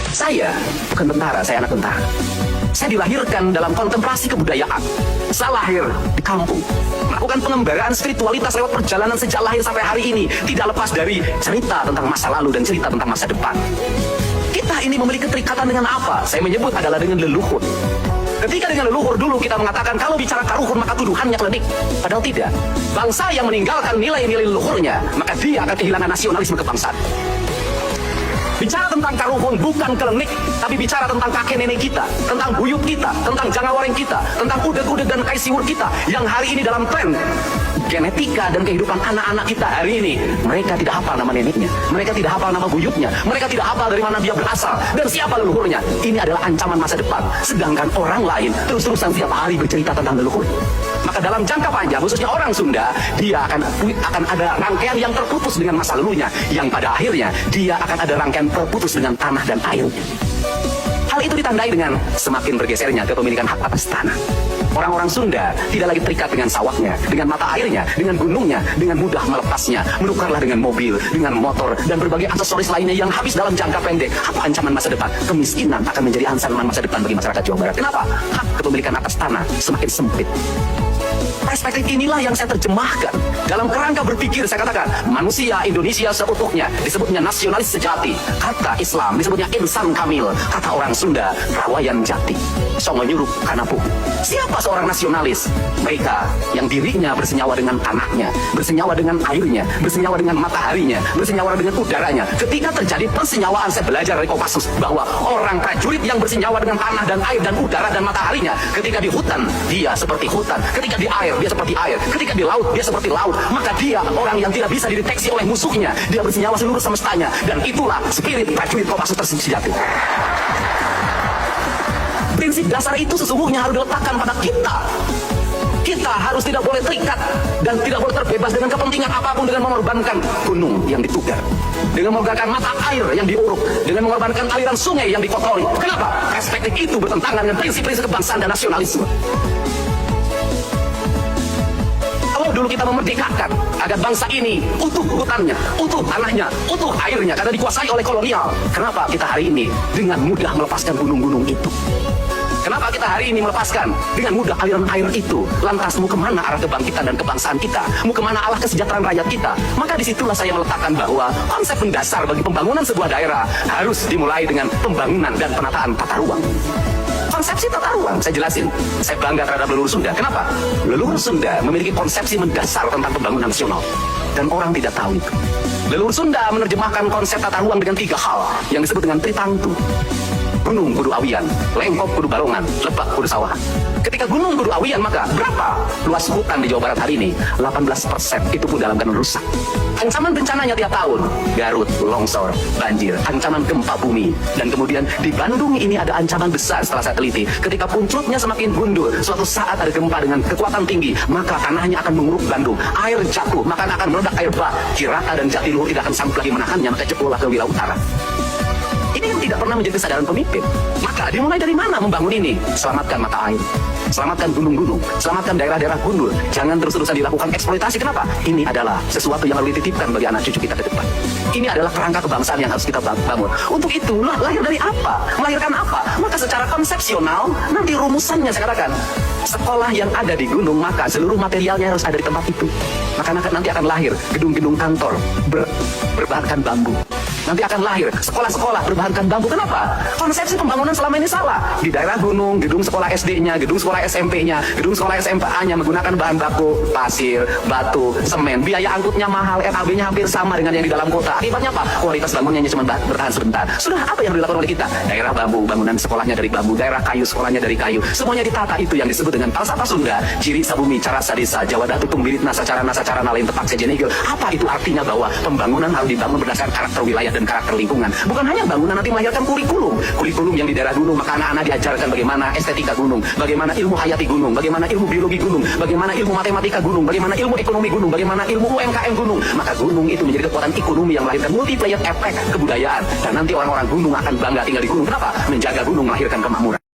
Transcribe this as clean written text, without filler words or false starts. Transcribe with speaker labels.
Speaker 1: Saya bukan tentara, saya anak tentara. Saya dilahirkan dalam kontemplasi kebudayaan. Saya lahir di kampung, melakukan pengembaraan spiritualitas lewat perjalanan sejak lahir sampai hari ini, tidak lepas dari cerita tentang masa lalu dan cerita tentang masa depan. Kita ini memiliki keterikatan dengan apa? Saya menyebut adalah dengan leluhur. Ketika dengan leluhur dulu kita mengatakan kalau bicara karuhun maka tuduhannya klinik. Padahal tidak. Bangsa yang meninggalkan nilai-nilai leluhurnya, maka dia akan kehilangan nasionalisme kebangsaan. Bicara tentang karuhun bukan klenik, tapi bicara tentang kakek nenek kita, tentang buyut kita, tentang jangawareng kita, tentang udeg-udeg dan kaisiwur kita yang hari ini dalam tren genetika dan kehidupan anak-anak kita hari ini. Mereka tidak hafal nama neneknya, mereka tidak hafal nama buyutnya, mereka tidak hafal dari mana dia berasal dan siapa leluhurnya. Ini adalah ancaman masa depan. Sedangkan orang lain terus-terusan tiap hari bercerita tentang leluhur. Maka dalam jangka panjang, khususnya orang Sunda, dia akan ada rangkaian yang terputus dengan masa lalunya, yang pada akhirnya dia akan ada rangkaian terputus dengan tanah dan airnya. Hal itu ditandai dengan semakin bergesernya kepemilikan hak atas tanah. Orang-orang Sunda tidak lagi terikat dengan sawahnya, dengan mata airnya, dengan gunungnya, dengan mudah melepasnya. Menukarlah dengan mobil, dengan motor, dan berbagai aksesoris lainnya yang habis dalam jangka pendek. Apa ancaman masa depan? Kemiskinan akan menjadi ancaman masa depan bagi masyarakat Jawa Barat. Kenapa? Hak kepemilikan atas tanah semakin sempit. Perspektif inilah yang saya terjemahkan dalam kerangka berpikir. Saya katakan manusia Indonesia seutuhnya disebutnya nasionalis sejati, kata Islam disebutnya insan kamil, kata orang Sunda rawayan jati. Songo nyurup kanapu. Siapa seorang nasionalis? Mereka yang dirinya bersenyawa dengan tanahnya, bersenyawa dengan airnya, bersenyawa dengan mataharinya, bersenyawa dengan udaranya. Ketika terjadi persenyawaan, saya belajar dari Kopassus bahwa orang prajurit yang bersenyawa dengan tanah dan air dan udara dan mataharinya, ketika di hutan dia seperti hutan, ketika di air dia seperti air, ketika di laut dia seperti laut. Maka dia orang yang tidak bisa dideteksi oleh musuhnya, dia bersenyawa seluruh semestanya. Dan itulah spirit prajurit Kopassus tersejati. Prinsip dasar itu sesungguhnya harus diletakkan pada kita. Kita harus tidak boleh terikat dan tidak boleh terbebas dengan kepentingan apapun, dengan mengorbankan gunung yang ditugar, dengan mengorbankan mata air yang diuruk, dengan mengorbankan aliran sungai yang dikotori. Kenapa? Perspektif itu bertentangan dengan prinsip-prinsip kebangsaan dan nasionalisme. Kalau dulu kita memerdekakan agar bangsa ini utuh hutannya, utuh tanahnya, utuh airnya karena dikuasai oleh kolonial. Kenapa kita hari ini dengan mudah melepaskan gunung-gunung itu? Kenapa kita hari ini melepaskan dengan mudah aliran air itu? Lantas mau kemana arah kebangkitan dan kebangsaan kita? Mau kemana arah kesejahteraan rakyat kita? Maka disitulah saya meletakkan bahwa konsep mendasar bagi pembangunan sebuah daerah harus dimulai dengan pembangunan dan penataan tata ruang. Konsepsi tata ruang, saya jelasin. Saya bangga terhadap leluhur Sunda. Kenapa? Leluhur Sunda memiliki konsepsi mendasar tentang pembangunan nasional. Dan orang tidak tahu itu. Leluhur Sunda menerjemahkan konsep tata ruang dengan 3 hal yang disebut dengan Tritangtu. Gunung kudu awian, lengkop kudu balongan, lebak kudu sawahan. Ketika gunung kudu awian, maka berapa luas hutan di Jawa Barat hari ini? 18%, itu pun dalam keadaan rusak. Ancaman bencananya tiap tahun, Garut, longsor, banjir, ancaman gempa bumi. Dan kemudian di Bandung ini ada ancaman besar setelah saya teliti. Ketika puncutnya semakin gundul, suatu saat ada gempa dengan kekuatan tinggi, maka tanahnya akan menguruk Bandung. Air jatuh, maka akan meledak air bah. Cirata dan Jatiluhur tidak akan sanggup lagi menahannya, maka jebollah ke wilayah utara. Ini yang tidak pernah menjadi kesadaran pemimpin. Maka dimulai dari mana membangun ini? Selamatkan mata air, selamatkan gunung-gunung, selamatkan daerah-daerah gundul. Jangan terus-terusan dilakukan eksploitasi. Kenapa? Ini adalah sesuatu yang harus dititipkan bagi anak cucu kita ke depan. Ini adalah kerangka kebangsaan yang harus kita bangun. Untuk itu, lahir dari apa? Melahirkan apa? Maka secara konsepsional, nanti rumusannya saya katakan, sekolah yang ada di gunung, maka seluruh materialnya harus ada di tempat itu. Maka nanti akan lahir gedung-gedung kantor berbahankan bambu. Nanti akan lahir sekolah-sekolah berbahankan bambu. Kenapa? Konsepsi pembangunan selama ini salah. Di daerah gunung, gedung sekolah SD-nya, gedung sekolah SMP-nya, gedung sekolah SMA-nya menggunakan bahan baku pasir, batu, semen. Biaya angkutnya mahal, RAB-nya hampir sama dengan yang di dalam kota. Akibatnya apa? Kualitas bangunannya cuma bertahan sebentar. Sudah apa yang dilakukan oleh kita? Daerah bambu, bangunan sekolahnya dari bambu. Daerah kayu, sekolahnya dari kayu. Semuanya ditata. Itu yang disebut dengan falsafah Sunda. Ciri sabumi, cara sadesa, Jawa datu tumbirit nasa cara lain tepak sejenegel. Apa itu artinya bahwa pembangunan harus dibangun berdasarkan karakter wilayah dan karakter lingkungan. Bukan hanya bangunan nanti melahirkan kurikulum yang di daerah gunung, maka anak-anak diajarkan bagaimana estetika gunung, bagaimana ilmu hayati gunung, bagaimana ilmu biologi gunung, bagaimana ilmu matematika gunung, bagaimana ilmu ekonomi gunung, bagaimana ilmu UMKM gunung. Maka gunung itu menjadi kekuatan ekonomi yang melahirkan multiplier efek kebudayaan. Dan nanti orang-orang gunung akan bangga tinggal di gunung. Kenapa? Menjaga gunung melahirkan kemakmuran.